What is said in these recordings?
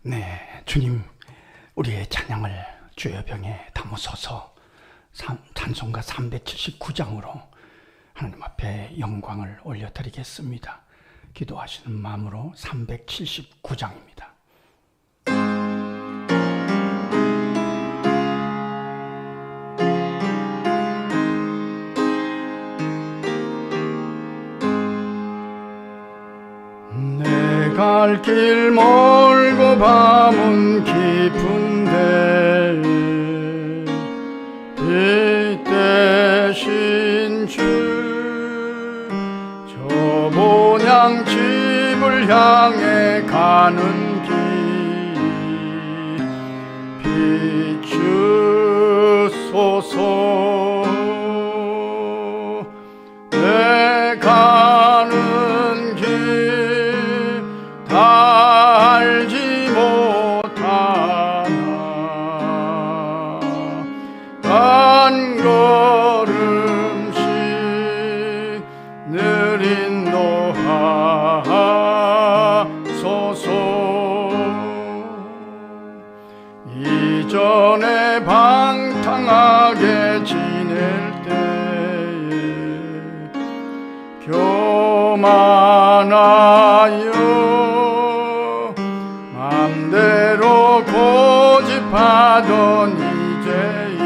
네, 주님, 우리의 찬양을 주의 병에 담으소서. 찬송가 379장으로 하나님 앞에 영광을 올려드리겠습니다. 기도하시는 마음으로 379장입니다. 갈 길 멀고 밤은 깊은데 빛 대신 주, 저 모양 집을 향해 가는 길 비추소서. 내 가는 길 다 알지 못하나 한 걸음씩 늘 인도하소서. 이전에 방탕하게 지낼 때에 교만하여 맘대로 고집하던 이제이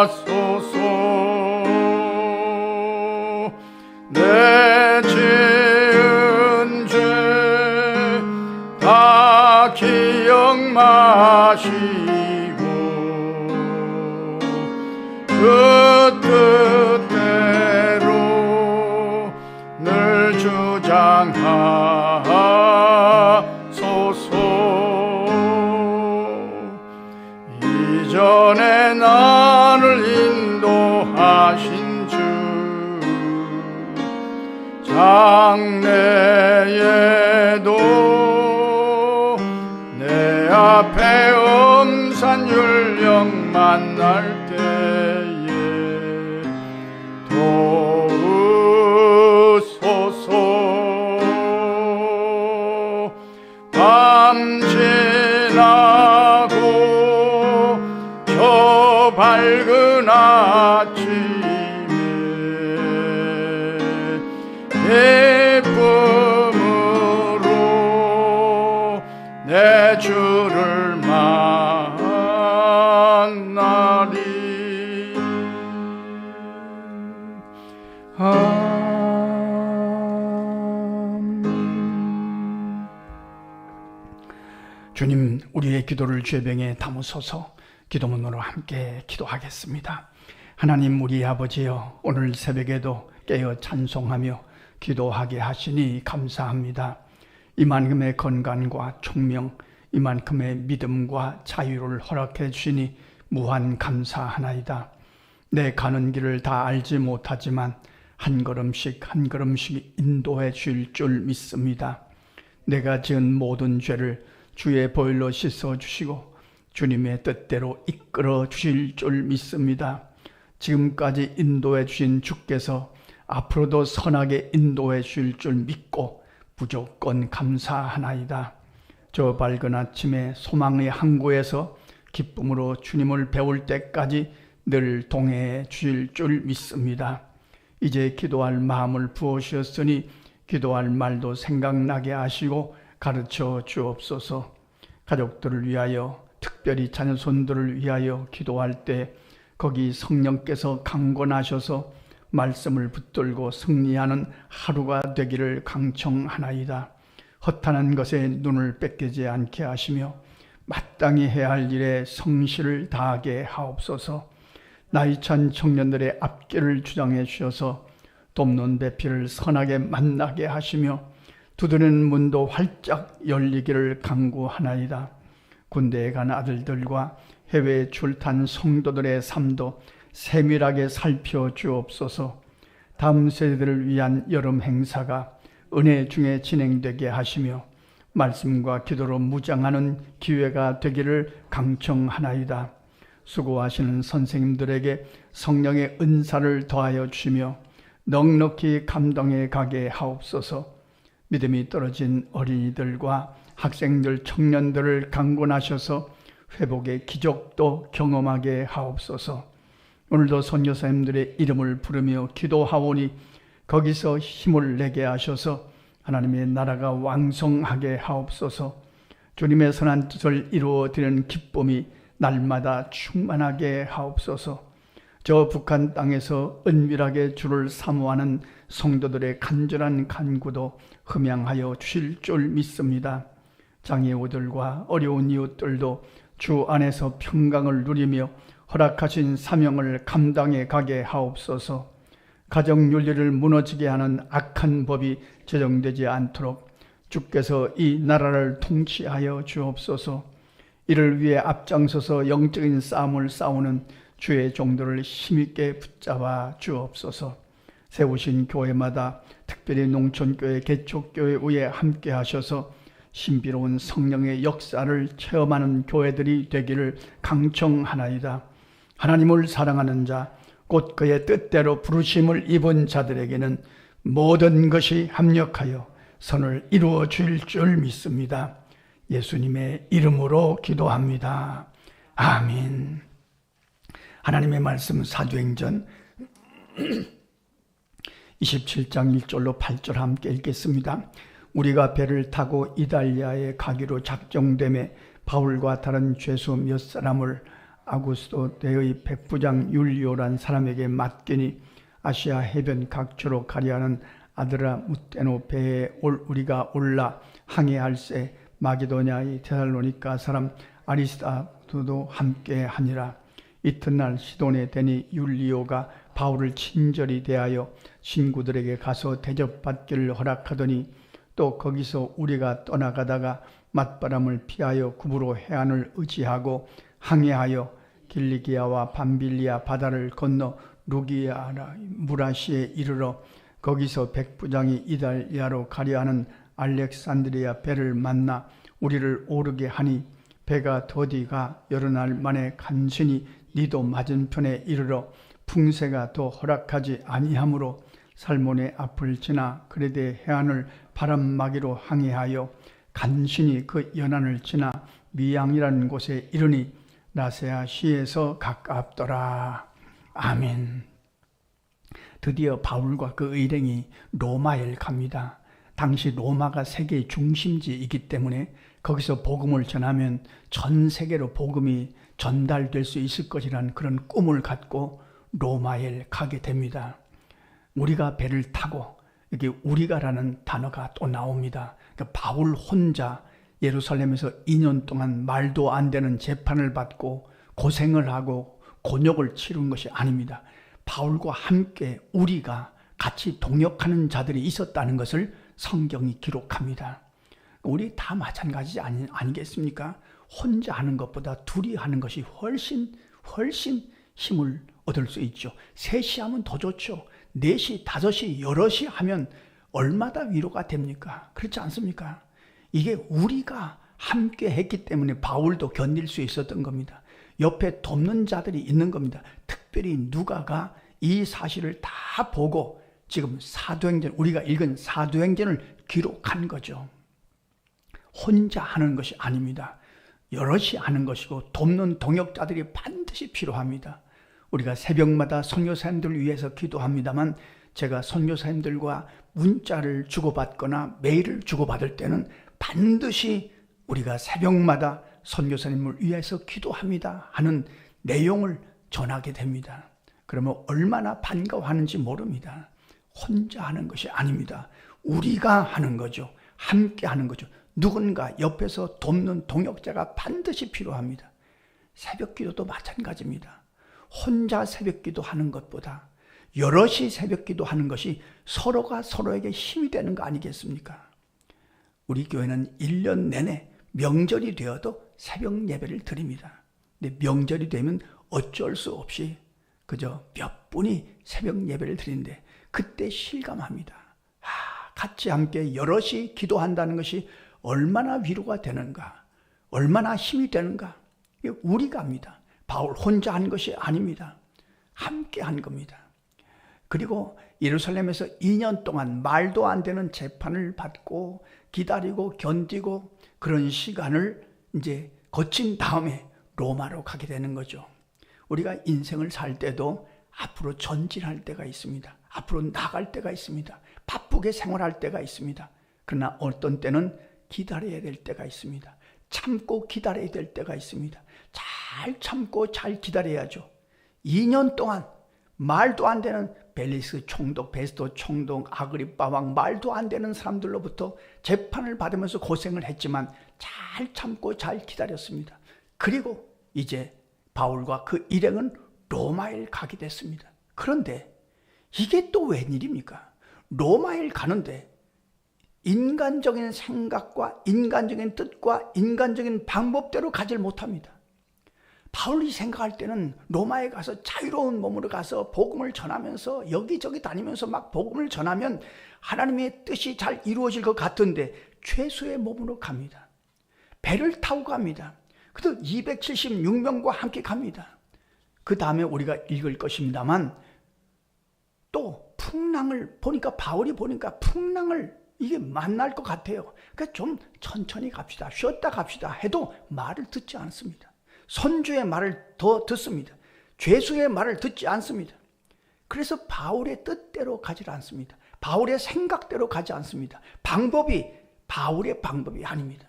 사하소서. 내 지은 죄 다 기억 마시고 그 뜻대로 늘 주장하소서. 이전에 나를 인도하신 주, 장래에도 내 앞에 엄산율령 만날 때에 도우소서. 밤 지나고 저 밝은 아침에 기쁨으로 내 주를 만나리. 아멘. 주님, 우리의 기도를 주의 병에 담으소서. 기도문으로 함께 기도하겠습니다. 하나님, 우리 아버지여, 오늘 새벽에도 깨어 찬송하며 기도하게 하시니 감사합니다. 이만큼의 건강과 총명, 이만큼의 믿음과 자유를 허락해 주시니 무한 감사하나이다. 내 가는 길을 다 알지 못하지만 한 걸음씩 한 걸음씩 인도해 주실 줄 믿습니다. 내가 지은 모든 죄를 주의 보혈로 씻어 주시고 주님의 뜻대로 이끌어 주실 줄 믿습니다. 지금까지 인도해 주신 주께서 앞으로도 선하게 인도해 주실 줄 믿고 무조건 감사하나이다. 저 밝은 아침에 소망의 항구에서 기쁨으로 주님을 배울 때까지 늘 동행해 주실 줄 믿습니다. 이제 기도할 마음을 부어주셨으니 기도할 말도 생각나게 하시고 가르쳐 주옵소서. 가족들을 위하여, 특별히 자녀손들을 위하여 기도할 때 거기 성령께서 강권하셔서 말씀을 붙들고 승리하는 하루가 되기를 강청하나이다. 허탄한 것에 눈을 뺏기지 않게 하시며 마땅히 해야 할 일에 성실을 다하게 하옵소서. 나이찬 청년들의 앞길을 주장해 주셔서 돕는 배필을 선하게 만나게 하시며 두드리는 문도 활짝 열리기를 간구하나이다. 군대에 간 아들들과 해외에 출탄 성도들의 삶도 세밀하게 살펴주옵소서. 다음 세대들을 위한 여름 행사가 은혜 중에 진행되게 하시며 말씀과 기도로 무장하는 기회가 되기를 강청하나이다. 수고하시는 선생님들에게 성령의 은사를 더하여 주시며 넉넉히 감동해 가게 하옵소서. 믿음이 떨어진 어린이들과 학생들, 청년들을 강권하셔서 회복의 기적도 경험하게 하옵소서. 오늘도 선교사님들의 이름을 부르며 기도하오니 거기서 힘을 내게 하셔서 하나님의 나라가 왕성하게 하옵소서. 주님의 선한 뜻을 이루어드리는 기쁨이 날마다 충만하게 하옵소서. 저 북한 땅에서 은밀하게 주를 사모하는 성도들의 간절한 간구도 흠양하여 주실 줄 믿습니다. 장애우들과 어려운 이웃들도 주 안에서 평강을 누리며 허락하신 사명을 감당해 가게 하옵소서. 가정윤리를 무너지게 하는 악한 법이 제정되지 않도록 주께서 이 나라를 통치하여 주옵소서. 이를 위해 앞장서서 영적인 싸움을 싸우는 주의 종들을 힘있게 붙잡아 주옵소서. 세우신 교회마다 특별히 농촌교회, 개척교회 위에 함께 하셔서 신비로운 성령의 역사를 체험하는 교회들이 되기를 강청하나이다. 하나님을 사랑하는 자, 곧 그의 뜻대로 부르심을 입은 자들에게는 모든 것이 합력하여 선을 이루어 줄 줄 믿습니다. 예수님의 이름으로 기도합니다. 아멘. 하나님의 말씀 사도행전 27장 1절로 8절 함께 읽겠습니다. 우리가 배를 타고 이달리아에 가기로 작정되매 바울과 다른 죄수 몇 사람을 아구스도 대의 백부장 율리오란 사람에게 맡기니 아시아 해변 각처로 가려하는 아드라무테노 배에 우리가 올라 항해할새 마게도냐의 데살로니가 사람 아리스다도도 함께 하니라. 이튿날 시돈에 대니 율리오가 바울을 친절히 대하여 신구들에게 가서 대접받기를 허락하더니 또 거기서 우리가 떠나가다가 맞바람을 피하여 구부로 해안을 의지하고 항해하여 길리기아와 밤빌리아 바다를 건너 루기아 무라시에 이르러 거기서 백부장이 이달리아로 가려하는 알렉산드리아 배를 만나 우리를 오르게 하니 배가 더디가 여러 날 만에 간신히 니도 맞은편에 이르러 풍세가 더 허락하지 아니하므로 살몬의 앞을 지나 그레데 해안을 바람막이로 항해하여 간신히 그 연안을 지나 미양이라는 곳에 이르니 라세아 시에서 가깝더라. 아멘. 드디어 바울과 그 일행이 로마에 갑니다. 당시 로마가 세계의 중심지이기 때문에 거기서 복음을 전하면 전 세계로 복음이 전달될 수 있을 것이라는 그런 꿈을 갖고 로마에 가게 됩니다. 우리가 배를 타고 여기 우리가라는 단어가 또 나옵니다. 그러니까 바울 혼자 예루살렘에서 2년 동안 말도 안 되는 재판을 받고 고생을 하고 곤욕을 치른 것이 아닙니다. 바울과 함께 우리가 같이 동역하는 자들이 있었다는 것을 성경이 기록합니다. 우리 다 마찬가지 아니겠습니까? 혼자 하는 것보다 둘이 하는 것이 훨씬 힘을 얻을 수 있죠. 셋이 하면 더 좋죠. 넷이, 다섯이, 여럿이 하면 얼마나 위로가 됩니까? 그렇지 않습니까? 이게 우리가 함께 했기 때문에 바울도 견딜 수 있었던 겁니다. 옆에 돕는 자들이 있는 겁니다. 특별히 누가가 이 사실을 다 보고 지금 사도행전, 우리가 읽은 사도행전을 기록한 거죠. 혼자 하는 것이 아닙니다. 여럿이 하는 것이고 돕는 동역자들이 반드시 필요합니다. 우리가 새벽마다 선교사님들을 위해서 기도합니다만 제가 선교사님들과 문자를 주고받거나 메일을 주고받을 때는 반드시 우리가 새벽마다 선교사님을 위해서 기도합니다 하는 내용을 전하게 됩니다. 그러면 얼마나 반가워하는지 모릅니다. 혼자 하는 것이 아닙니다. 우리가 하는 거죠. 함께 하는 거죠. 누군가 옆에서 돕는 동역자가 반드시 필요합니다. 새벽기도도 마찬가지입니다. 혼자 새벽기도 하는 것보다 여럿이 새벽기도 하는 것이 서로가 서로에게 힘이 되는 거 아니겠습니까? 우리 교회는 1년 내내 명절이 되어도 새벽 예배를 드립니다. 근데 명절이 되면 어쩔 수 없이 그저 몇 분이 새벽 예배를 드리는데 그때 실감합니다. 같이 함께 여럿이 기도한다는 것이 얼마나 위로가 되는가, 얼마나 힘이 되는가. 우리가 합니다. 바울 혼자 한 것이 아닙니다. 함께 한 겁니다. 그리고 예루살렘에서 2년 동안 말도 안 되는 재판을 받고 기다리고 견디고 그런 시간을 이제 거친 다음에 로마로 가게 되는 거죠. 우리가 인생을 살 때도 앞으로 전진할 때가 있습니다. 앞으로 나갈 때가 있습니다. 바쁘게 생활할 때가 있습니다. 그러나 어떤 때는 기다려야 될 때가 있습니다. 참고 기다려야 될 때가 있습니다. 잘 참고 잘 기다려야죠. 2년 동안 말도 안 되는 벨리스 총독, 베스도 총독, 아그리빠 왕, 말도 안 되는 사람들로부터 재판을 받으면서 고생을 했지만 잘 참고 잘 기다렸습니다. 그리고 이제 바울과 그 일행은 로마에 가게 됐습니다. 그런데 이게 또 웬일입니까? 로마에 가는데 인간적인 생각과 인간적인 뜻과 인간적인 방법대로 가질 못합니다. 바울이 생각할 때는 로마에 가서 자유로운 몸으로 가서 복음을 전하면서 여기저기 다니면서 막 복음을 전하면 하나님의 뜻이 잘 이루어질 것 같은데 죄수의 몸으로 갑니다. 배를 타고 갑니다. 그래서 276명과 함께 갑니다. 그 다음에 우리가 읽을 것입니다만 또 풍랑을 보니까 바울이 보니까 풍랑을 이게 만날 것 같아요. 그러니까 좀 천천히 갑시다. 쉬었다 갑시다 해도 말을 듣지 않습니다. 선주의 말을 더 듣습니다. 죄수의 말을 듣지 않습니다. 그래서 바울의 뜻대로 가지 않습니다. 바울의 생각대로 가지 않습니다. 방법이 바울의 방법이 아닙니다.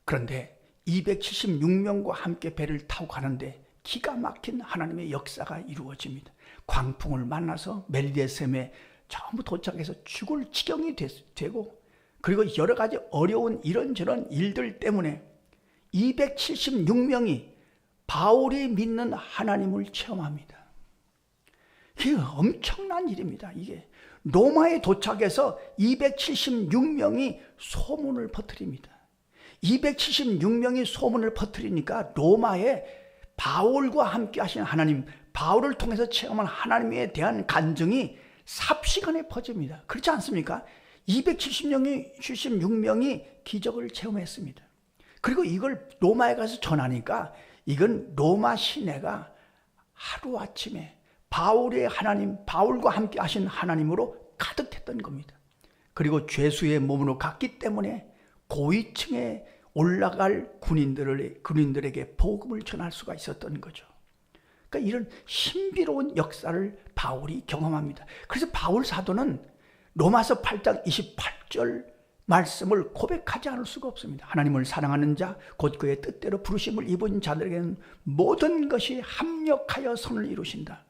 그런데 276명과 함께 배를 타고 가는데 기가 막힌 하나님의 역사가 이루어집니다. 광풍을 만나서 멜리세셈에 전부 도착해서 죽을 지경이 되고 그리고 여러 가지 어려운 이런저런 일들 때문에 276명이 바울이 믿는 하나님을 체험합니다. 이게 엄청난 일입니다. 이게 로마에 도착해서 276명이 소문을 퍼뜨립니다. 276명이 소문을 퍼뜨리니까 로마에 바울과 함께 하신 하나님, 바울을 통해서 체험한 하나님에 대한 간증이 삽시간에 퍼집니다. 그렇지 않습니까? 276명이 기적을 체험했습니다. 그리고 이걸 로마에 가서 전하니까 이건 로마 시내가 하루아침에 바울의 하나님, 바울과 함께 하신 하나님으로 가득했던 겁니다. 그리고 죄수의 몸으로 갔기 때문에 고위층에 올라갈 군인들에게 복음을 전할 수가 있었던 거죠. 그러니까 이런 신비로운 역사를 바울이 경험합니다. 그래서 바울 사도는 로마서 8장 28절 말씀을 고백하지 않을 수가 없습니다. 하나님을 사랑하는 자, 곧 그의 뜻대로 부르심을 입은 자들에게는 모든 것이 합력하여 선을 이루신다.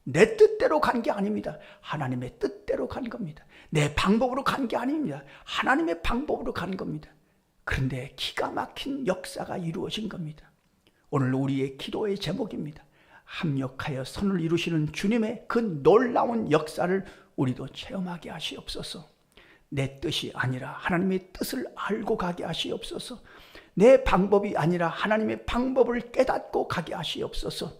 내 뜻대로 간 게 아닙니다. 하나님의 뜻대로 간 겁니다. 내 방법으로 간 게 아닙니다. 하나님의 방법으로 간 겁니다. 그런데 기가 막힌 역사가 이루어진 겁니다. 오늘 우리의 기도의 제목입니다. 합력하여 선을 이루시는 주님의 그 놀라운 역사를 우리도 체험하게 하시옵소서. 내 뜻이 아니라 하나님의 뜻을 알고 가게 하시옵소서. 내 방법이 아니라 하나님의 방법을 깨닫고 가게 하시옵소서.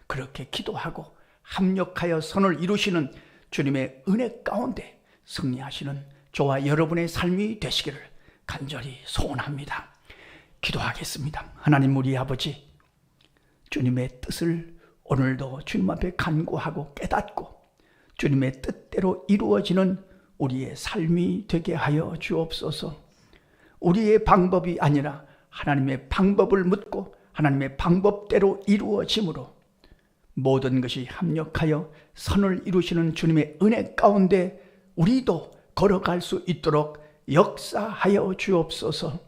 그렇게 기도하고 합력하여 선을 이루시는 주님의 은혜 가운데 승리하시는 저와 여러분의 삶이 되시기를 간절히 소원합니다. 기도하겠습니다. 하나님 우리 아버지, 주님의 뜻을 오늘도 주님 앞에 간구하고 깨닫고 주님의 뜻대로 이루어지는 우리의 삶이 되게 하여 주옵소서. 우리의 방법이 아니라 하나님의 방법을 묻고 하나님의 방법대로 이루어짐으로 모든 것이 합력하여 선을 이루시는 주님의 은혜 가운데 우리도 걸어갈 수 있도록 역사하여 주옵소서.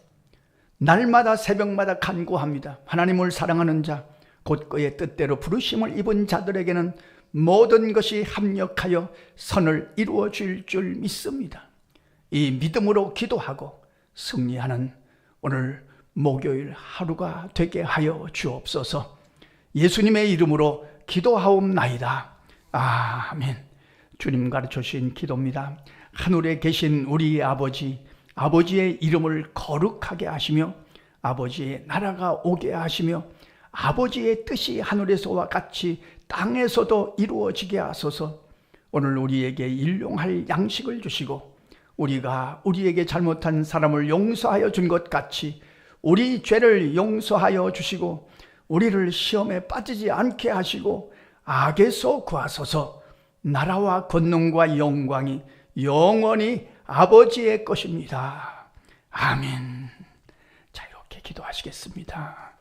날마다 새벽마다 간구합니다. 하나님을 사랑하는 자, 곧 그의 뜻대로 부르심을 입은 자들에게는 모든 것이 합력하여 선을 이루어 줄 믿습니다. 이 믿음으로 기도하고 승리하는 오늘 목요일 하루가 되게 하여 주옵소서. 예수님의 이름으로 기도하옵나이다. 아멘. 주님 가르쳐 주신 기도입니다. 하늘에 계신 우리 아버지, 아버지의 이름을 거룩하게 하시며 아버지의 나라가 오게 하시며 아버지의 뜻이 하늘에서와 같이 땅에서도 이루어지게 하소서. 오늘 우리에게 일용할 양식을 주시고 우리가 우리에게 잘못한 사람을 용서하여 준 것 같이 우리 죄를 용서하여 주시고 우리를 시험에 빠지지 않게 하시고 악에서 구하소서. 나라와 권능과 영광이 영원히 아버지의 것입니다. 아멘. 자, 이렇게 기도하시겠습니다.